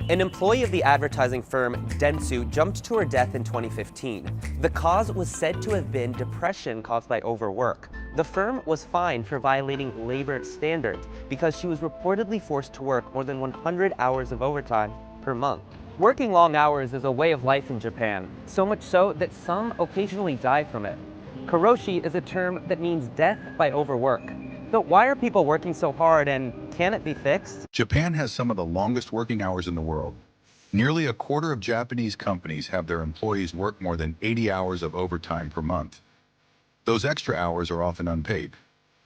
An employee of the advertising firm Dentsu jumped to her death in 2015. The cause was said to have been depression caused by overwork. The firm was fined for violating labor standards because she was reportedly forced to work more than 100 hours of overtime per month. Working long hours is a way of life in Japan, so much so that some occasionally die from it. Karoshi is a term that means death by overwork. So why are people working so hard, and can it be fixed? Japan has some of the longest working hours in the world. Nearly a quarter of Japanese companies have their employees work more than 80 hours of overtime per month. Those extra hours are often unpaid.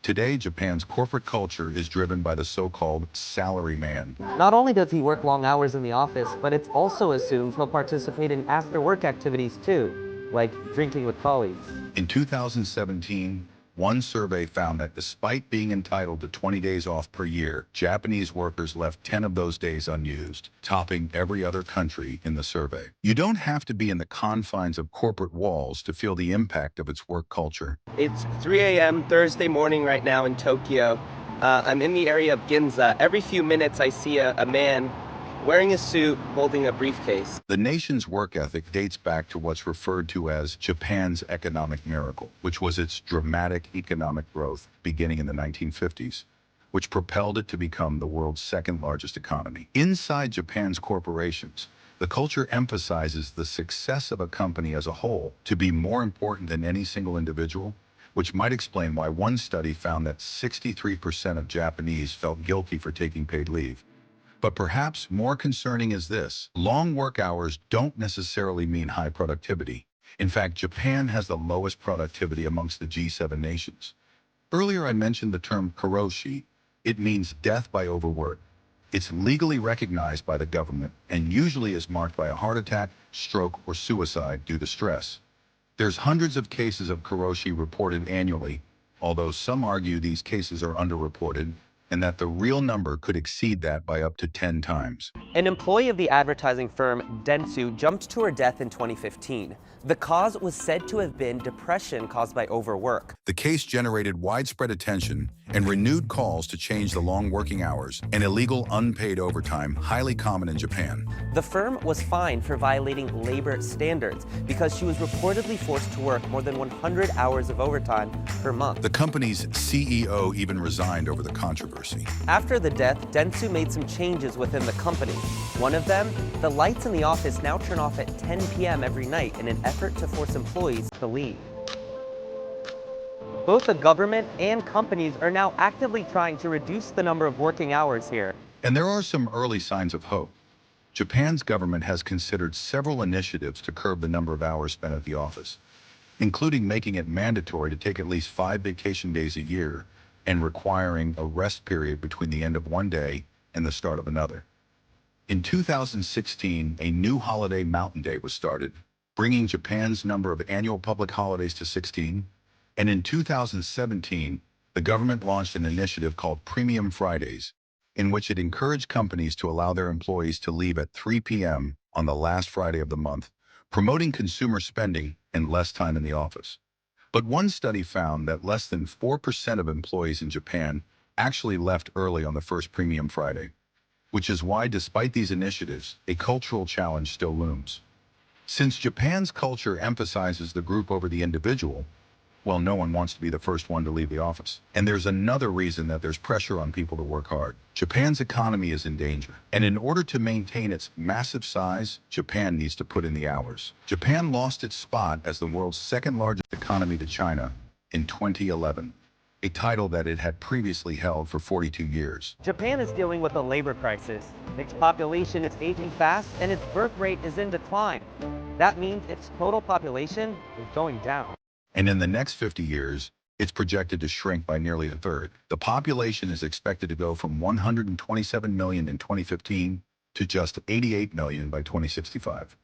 Today, Japan's corporate culture is driven by the so-called salary man. Not only does he work long hours in the office, but it's also assumed he'll participate in after-work activities too, like drinking with colleagues. In 2017, one survey found that despite being entitled to 20 days off per year, Japanese workers left 10 of those days unused, topping every other country in the survey. You don't have to be in the confines of corporate walls to feel the impact of its work culture. It's 3 a.m. Thursday morning right now in Tokyo. I'm in the area of Ginza. Every few minutes I see a man wearing a suit, holding a briefcase. The nation's work ethic dates back to what's referred to as Japan's economic miracle, which was its dramatic economic growth beginning in the 1950s, which propelled it to become the world's second largest economy. Inside Japan's corporations, the culture emphasizes the success of a company as a whole to be more important than any single individual, which might explain why one study found that 63% of Japanese felt guilty for taking paid leave. But perhaps more concerning is this: long work hours don't necessarily mean high productivity. In fact, Japan has the lowest productivity amongst the G7 nations. Earlier I mentioned the term Karoshi. It means death by overwork. It's legally recognized by the government and usually is marked by a heart attack, stroke, or suicide due to stress. There's hundreds of cases of Karoshi reported annually, although some argue these cases are underreported and that the real number could exceed that by up to 10 times. An employee of the advertising firm Dentsu jumped to her death in 2015. The cause was said to have been depression caused by overwork. The case generated widespread attention and renewed calls to change the long working hours and illegal unpaid overtime, highly common in Japan. The firm was fined for violating labor standards because she was reportedly forced to work more than 100 hours of overtime per month. The company's CEO even resigned over the controversy. After the death, Dentsu made some changes within the company. One of them, the lights in the office now turn off at 10 p.m. every night in an effort to force employees to leave. Both the government and companies are now actively trying to reduce the number of working hours here. And there are some early signs of hope. Japan's government has considered several initiatives to curb the number of hours spent at the office, including making it mandatory to take at least 5 vacation days a year and requiring a rest period between the end of one day and the start of another. In 2016, a new holiday, Mountain Day, was started, bringing Japan's number of annual public holidays to 16. And in 2017, the government launched an initiative called Premium Fridays, in which it encouraged companies to allow their employees to leave at 3 p.m. on the last Friday of the month, promoting consumer spending and less time in the office. But one study found that less than 4% of employees in Japan actually left early on the first Premium Friday, which is why, despite these initiatives, a cultural challenge still looms. Since Japan's culture emphasizes the group over the individual, well, no one wants to be the first one to leave the office. And there's another reason that there's pressure on people to work hard. Japan's economy is in danger. And in order to maintain its massive size, Japan needs to put in the hours. Japan lost its spot as the world's second largest economy to China in 2011, a title that it had previously held for 42 years. Japan is dealing with a labor crisis. Its population is aging fast and its birth rate is in decline. That means its total population is going down. And in the next 50 years, it's projected to shrink by nearly a third. The population is expected to go from 127 million in 2015 to just 88 million by 2065.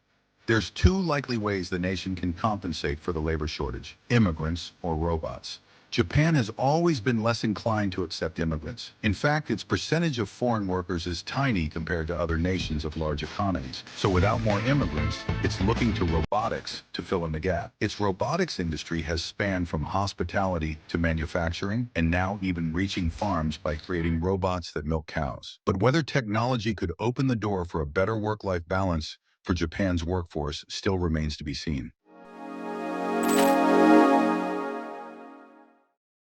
There's 2 likely ways the nation can compensate for the labor shortage: immigrants or robots. Japan has always been less inclined to accept immigrants. In fact, its percentage of foreign workers is tiny compared to other nations of large economies. So without more immigrants, it's looking to robotics to fill in the gap. Its robotics industry has spanned from hospitality to manufacturing, and now even reaching farms by creating robots that milk cows. But whether technology could open the door for a better work-life balance for Japan's workforce still remains to be seen.